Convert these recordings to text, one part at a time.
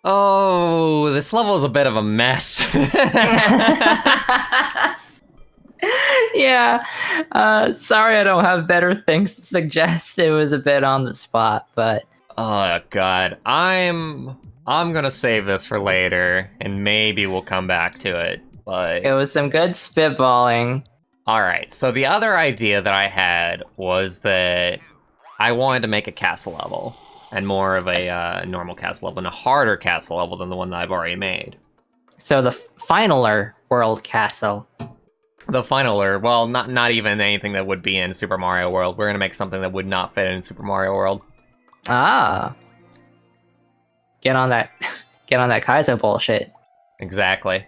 Oh, this level is a bit of a mess. Yeah. Sorry I don't have better things to suggest. It was a bit on the spot, but Oh god, I'm gonna save this for later, and maybe we'll come back to it. But it was some good spitballing. all right, so the other idea that I had was that I wanted to make a castle level, and more of a normal castle level, and a harder castle level than the one that I've already made. So the finaler world castle. The finaler, well, not even anything that would be in Super Mario World. We're gonna make something that would not fit in Super Mario World. Ah. Get on that get on that Kaizo bullshit. Exactly.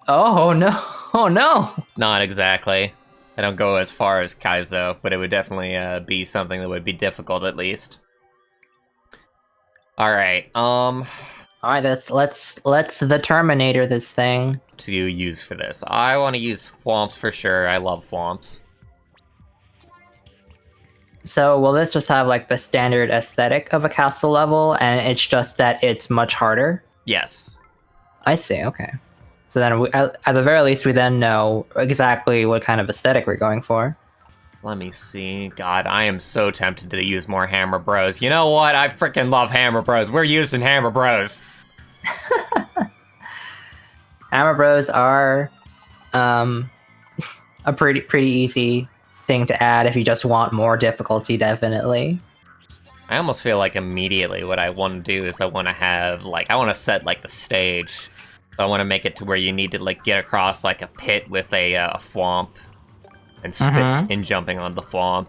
Oh no. Oh no. Not exactly. I don't go as far as Kaizo, but it would definitely be something that would be difficult at least. All right. All right, let's the Terminator this thing. To use for this, I want to use Thwomps for sure. I love Thwomps. So will this just have like the standard aesthetic of a castle level, and it's just that it's much harder? Yes. I see. Okay. So then, at the very least, we then know exactly what kind of aesthetic we're going for. Let me see. God, I am so tempted to use more Hammer Bros. You know what? I freaking love Hammer Bros. We're using Hammer Bros. Hammer Bros are a pretty easy thing to add if you just want more difficulty, definitely. I almost feel like immediately what I want to do is I want to have, like, I want to set, like, the stage. So I want to make it to where you need to, like, get across, like, a pit with a thwomp. And spit and jumping on the thwomp.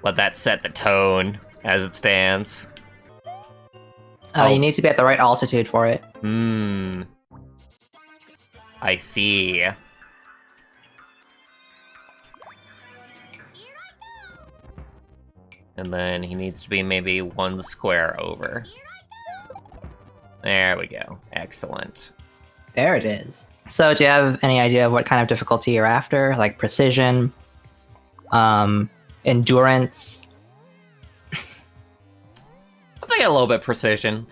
Let that set the tone as it stands. You need to be at the right altitude for it. I see. And then he needs to be maybe one square over. There we go. Excellent. There it is. So do you have any idea of what kind of difficulty you're after? Like precision? Endurance? I'm thinking a little bit precision.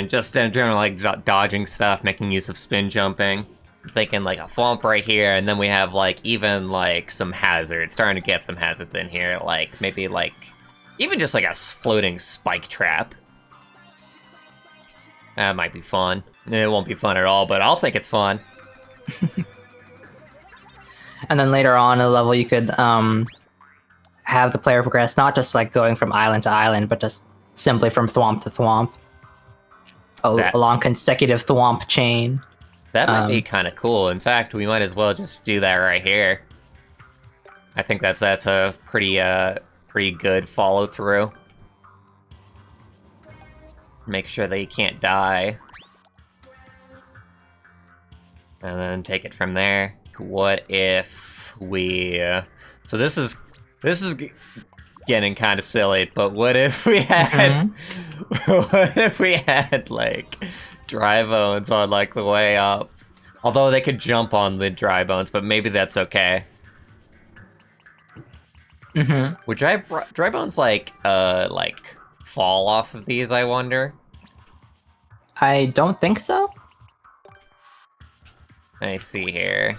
Just in general, like dodging stuff, making use of spin jumping. I'm thinking like a thwomp right here, and then we have like even like some hazards. Starting to get some hazards in here, like maybe like even just like a floating spike trap. That might be fun. It won't be fun at all, but I'll think it's fun. And then later on in the level, you could have the player progress not just like going from island to island, but just simply from thwomp to thwomp. Along consecutive thwomp chain. That might be kind of cool. In fact, we might as well just do that right here. I think that's a pretty good follow through. Make sure that you can't die. And then take it from there. What if we... So this is getting kind of silly, but what if we had... What if we had, like, dry bones on, like, the way up? Although they could jump on the dry bones, but maybe that's okay. Would dry bones, like, fall off of these, I wonder? I don't think so. I see here.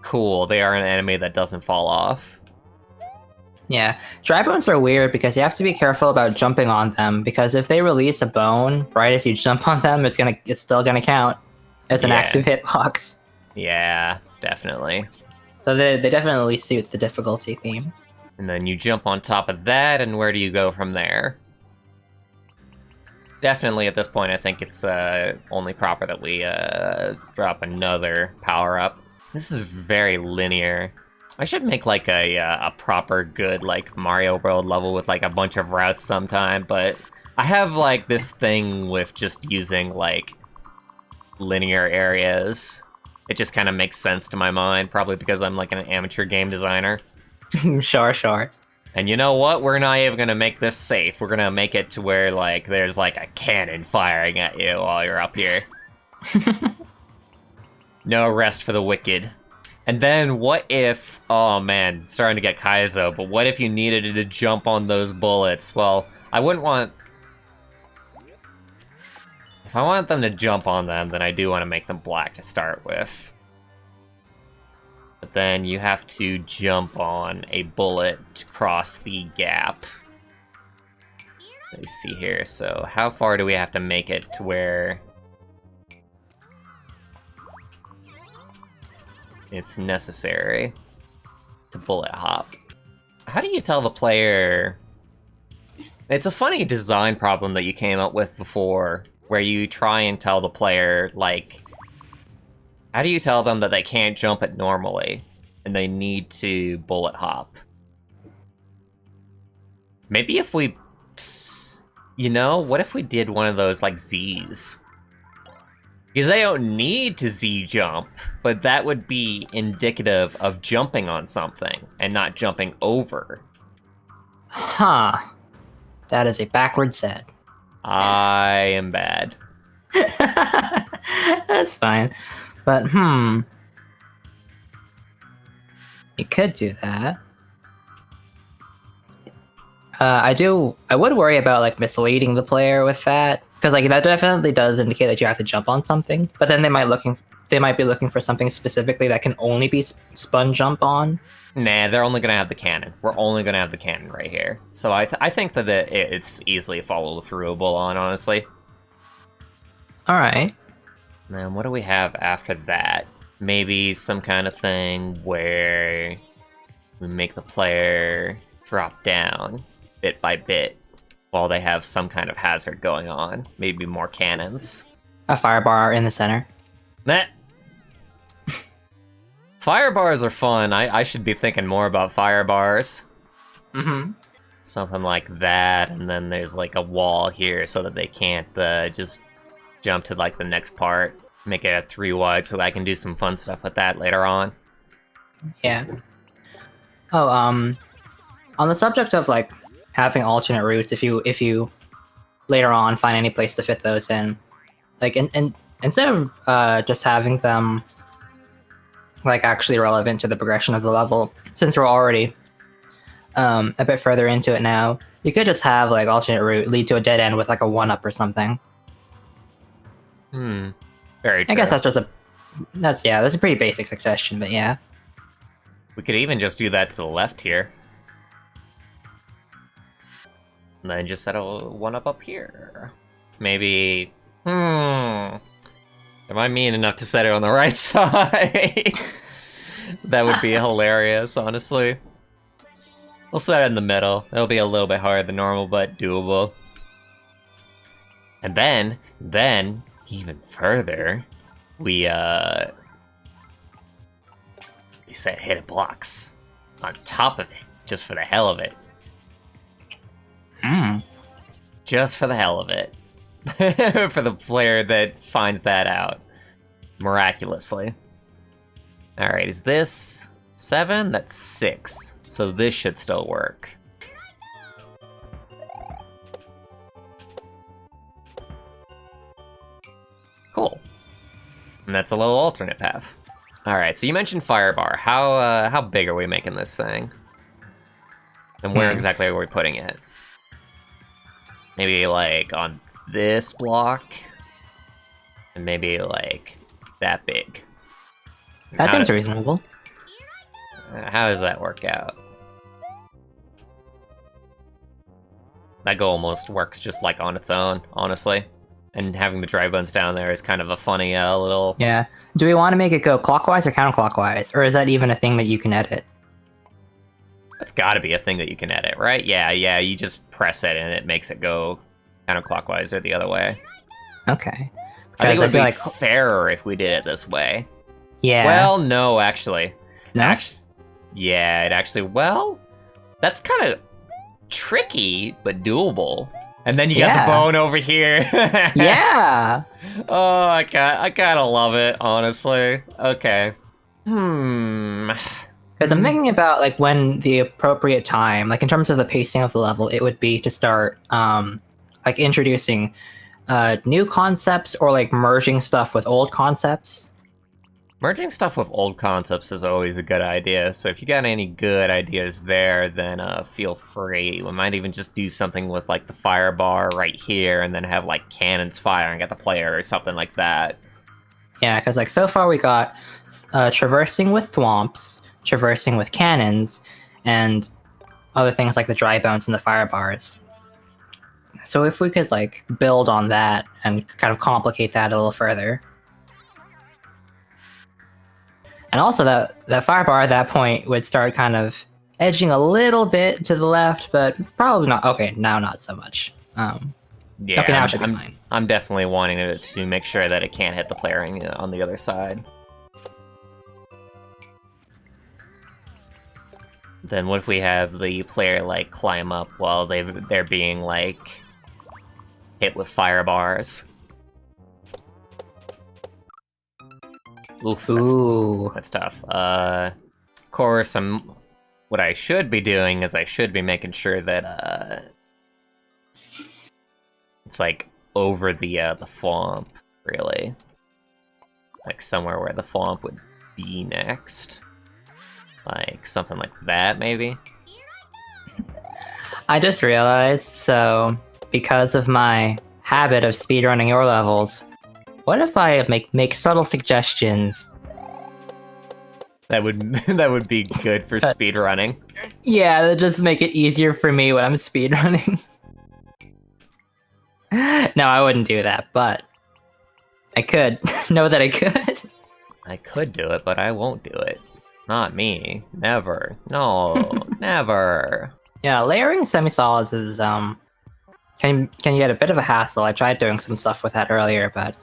Cool, they are an enemy that doesn't fall off. Yeah, dry bones are weird because you have to be careful about jumping on them, because if they release a bone right as you jump on them, it's still gonna count as an active hitbox. Yeah, definitely. So they definitely suit the difficulty theme. And then you jump on top of that, and where do you go from there? Definitely at this point, I think it's only proper that we drop another power-up. This is very linear. I should make like a proper good like Mario World level with like a bunch of routes sometime, but I have like this thing with just using like linear areas. It just kind of makes sense to my mind, probably because I'm like an amateur game designer. Sure. And you know what? We're not even gonna make this safe. We're gonna make it to where like there's like a cannon firing at you while you're up here. No rest for the wicked. And then what if, oh man, starting to get Kaizo, but what if you needed to jump on those bullets? Well, I wouldn't want... If I want them to jump on them, then I do want to make them black to start with. But then you have to jump on a bullet to cross the gap. Let me see here, so how far do we have to make it to where... it's necessary to bullet hop? How do you tell the player... It's a funny design problem that you came up with before, where you try and tell the player, like... How do you tell them that they can't jump it normally, and they need to bullet hop? Maybe if we... You know, what if we did one of those, like, Zs? Because they don't need to Z-jump, but that would be indicative of jumping on something, and not jumping over. Huh. That is a backward set. I am bad. That's fine. But, you could do that. I would worry about, like, misleading the player with that. Because, like, that definitely does indicate that you have to jump on something. But then they might be looking for something specifically that can only be spun jump on. Nah, they're only gonna have the cannon. We're only gonna have the cannon right here. So I think that it's easily follow-throughable on, honestly. Alright. Then what do we have after that? Maybe some kind of thing where we make the player drop down bit by bit while they have some kind of hazard going on. Maybe more cannons. A fire bar in the center. Meh. Fire bars are fun. I should be thinking more about fire bars. Mm-hmm. Something like that, and then there's like a wall here so that they can't just jump to like the next part. Make it a 3 wide so that I can do some fun stuff with that later on. Yeah. Oh, on the subject of like having alternate routes, if you later on find any place to fit those in, like and instead of just having them like actually relevant to the progression of the level, since we're already a bit further into it now, you could just have like alternate route lead to a dead end with like a 1-up or something. Very true. I guess that's a pretty basic suggestion, but yeah. We could even just do that to the left here. And then just set a 1-up here. Maybe... Am I mean enough to set it on the right side? That would be hilarious, honestly. We'll set it in the middle. It'll be a little bit harder than normal, but doable. And then, even further, we set hidden blocks on top of it, just for the hell of it. Just for the hell of it. For the player that finds that out. Miraculously. Alright, is this 7? That's 6. So this should still work. Cool. And that's a little alternate path. Alright, so you mentioned Firebar. How big are we making this thing? And where exactly are we putting it? Maybe like on this block? And maybe like that big. That seems reasonable. How does that work out? That go almost works just like on its own, honestly. And having the dry bones down there is kind of a funny little... Yeah. Do we want to make it go clockwise or counterclockwise? Or is that even a thing that you can edit? That's gotta be a thing that you can edit, right? Yeah, you just press it and it makes it go counterclockwise or the other way. Okay. I think it would feel be like fairer if we did it this way. Yeah. Well, no, actually. No? Yeah, it actually... Well, that's kind of tricky, but doable. And then you got the bone over here. Yeah! Oh, I kind of love it, honestly. Okay. Because I'm thinking about, like, when the appropriate time, like, in terms of the pacing of the level, it would be to start, like, introducing new concepts or, like, merging stuff with old concepts. Merging stuff with old concepts is always a good idea, so if you got any good ideas there, then feel free. We might even just do something with, like, the fire bar right here, and then have, like, cannons firing at the player or something like that. Yeah, because, like, so far we got traversing with thwomps, traversing with cannons, and other things like the dry bones and the fire bars. So if we could, like, build on that and kind of complicate that a little further. And also that fire bar at that point would start kind of edging a little bit to the left, but probably not. Okay, now not so much. Yeah, okay, now it should be fine. I'm definitely wanting it to make sure that it can't hit the player on the other side. Then what if we have the player, like, climb up while they're being, like, hit with fire bars? Oof, that's tough. Of course, what I should be doing is I should be making sure that, it's, like, over the thwomp, really. Like, somewhere where the thwomp would be next. Like, something like that, maybe? I just realized, so, because of my habit of speedrunning your levels, what if I make subtle suggestions? That would be good for speedrunning. Yeah, that just make it easier for me when I'm speedrunning. No, I wouldn't do that, but I could. Know that I could. I could do it, but I won't do it. Not me. Never. No, never. Yeah, layering semi-solids is can get a bit of a hassle. I tried doing some stuff with that earlier, but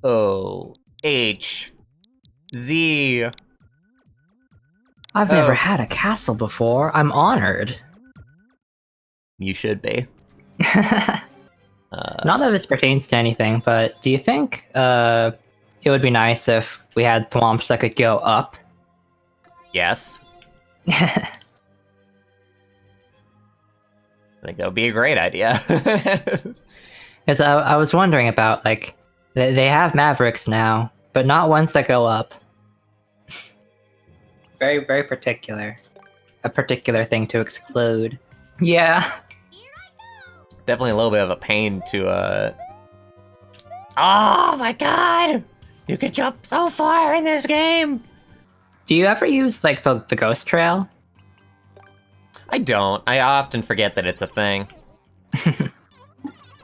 O-H-Z. I've never had a castle before. I'm honored. You should be. Not that this pertains to anything, but do you think it would be nice if we had thwomps that could go up? Yes. I think that would be a great idea. Because I was wondering about, like, they have Mavericks now, but not ones that go up. Very, very particular. A particular thing to exclude. Yeah. Definitely a little bit of a pain to, Oh my god! You can jump so far in this game! Do you ever use, like, the ghost trail? I don't. I often forget that it's a thing. What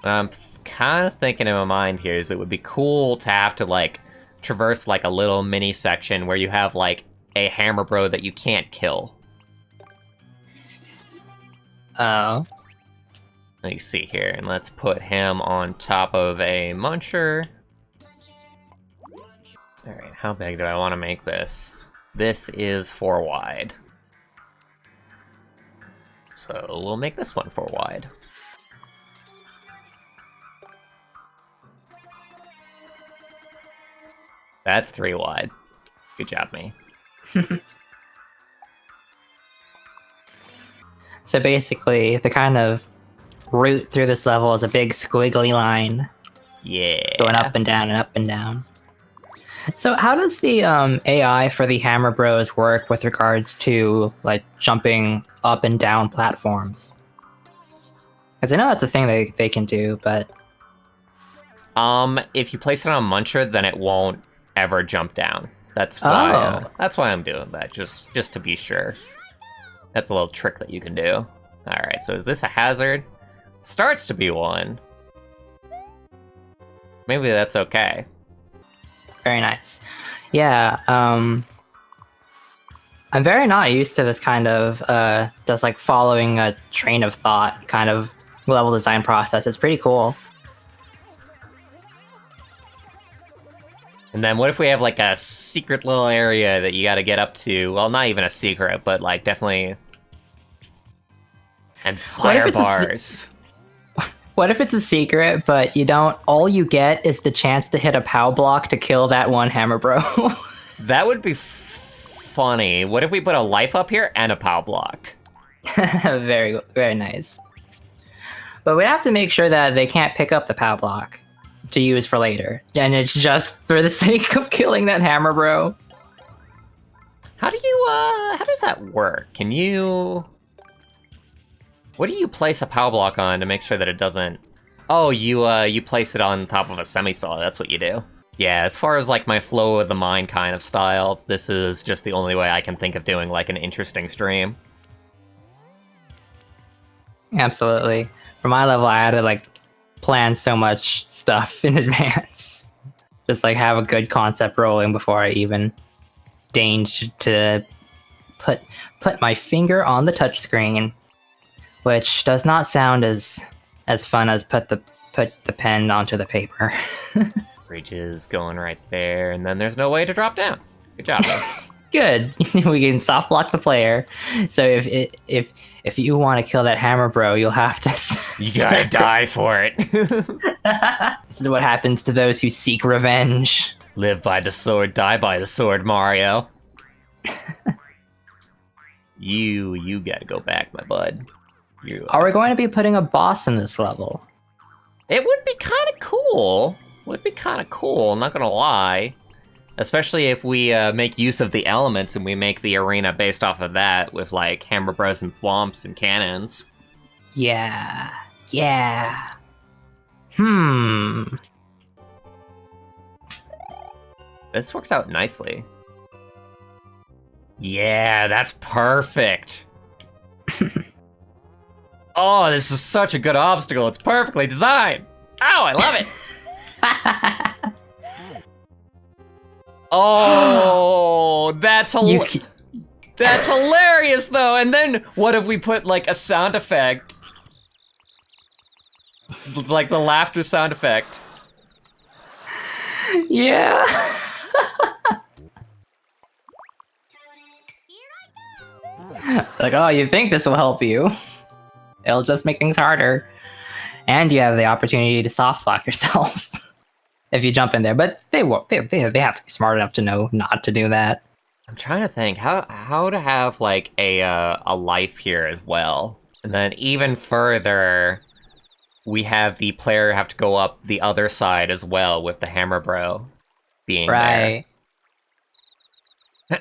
I'm kind of thinking in my mind here is it would be cool to have to, like, traverse, like, a little mini section where you have, like, a hammer bro that you can't kill. Oh. Let me see here, and let's put him on top of a muncher. Alright, how big do I want to make this? This is 4 wide. So we'll make this one 4 wide. That's 3 wide. Good job, me. So basically, the kind of route through this level is a big squiggly line. Yeah. Going up and down and up and down. So how does the AI for the Hammer Bros work with regards to, like, jumping up and down platforms? Because I know that's a thing they can do, but... If you place it on a muncher, then it won't ever jump down. That's why I'm doing that, just to be sure. That's a little trick that you can do. Alright, so is this a hazard? Starts to be one. Maybe that's okay. Very nice. Yeah, I'm very not used to this kind of, just, like, following a train of thought kind of level design process. It's pretty cool. And then what if we have, like, a secret little area that you gotta get up to? Well, not even a secret, but, like, definitely... And fire bars. What if it's a secret, but you don't... All you get is the chance to hit a POW block to kill that one hammer bro? That would be funny. What if we put a life up here and a POW block? Very, very nice. But we have to make sure that they can't pick up the POW block. to use for later, and it's just for the sake of killing that hammer bro. How does that work? Can you... What do you place a power block on to make sure that it doesn't... Oh, you place it on top of a semi-solid, that's what you do. Yeah, as far as like my flow of the mind kind of style, this is just the only way I can think of doing like an interesting stream. Absolutely. For my level, I had to like plan so much stuff in advance. Just like have a good concept rolling before I even deigned to put my finger on the touchscreen, which does not sound as fun as put the pen onto the paper. Bridge is going right there, and then there's no way to drop down. Good job, though. Good. We can soft block the player. So if you want to kill that hammer bro, you'll have to. You gotta die for it. This is what happens to those who seek revenge. Live by the sword, die by the sword, Mario. You gotta go back, my bud. Are we going to be putting a boss in this level? It would be kind of cool. Not gonna lie. Especially if we make use of the elements and we make the arena based off of that with like hammer bros and thwomps and cannons. Yeah. This works out nicely. Yeah, that's perfect. Oh, this is such a good obstacle. It's perfectly designed. Oh, I love it. Oh, that's hilarious, though. And then what if we put like a sound effect? Like the laughter sound effect. Yeah. Like, oh, you think this will help you? It'll just make things harder. And you have the opportunity to soft lock yourself if you jump in there. But they have to be smart enough to know not to do that. I'm trying to think how to have like a life here as well. And then even further, we have the player have to go up the other side as well with the hammer bro being right.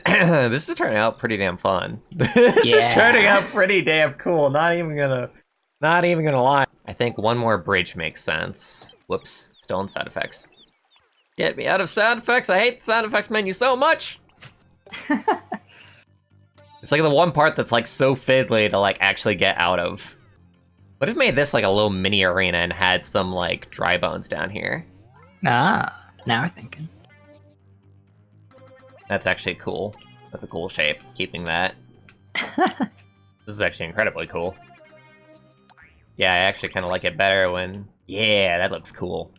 There. This is turning out pretty damn fun. This is turning out pretty damn cool. Not even gonna lie. I think one more bridge makes sense. Whoops, still in sound effects. Get me out of sound effects. I hate the sound effects menu so much. It's like the one part that's like so fiddly to like actually get out of. What if made this like a little mini arena and had some like dry bones down here? Ah, now we're thinking. That's actually cool. That's a cool shape, keeping that. This is actually incredibly cool. Yeah, I actually kind of like it better when... Yeah, that looks cool.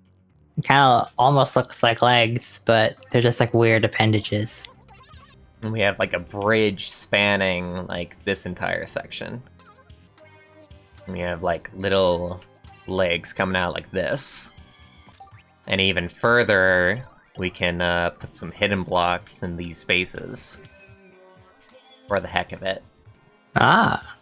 It kind of almost looks like legs, but they're just like weird appendages. And we have like a bridge spanning like this entire section. And we have like little legs coming out like this. And even further, we can put some hidden blocks in these spaces. For the heck of it. Ah.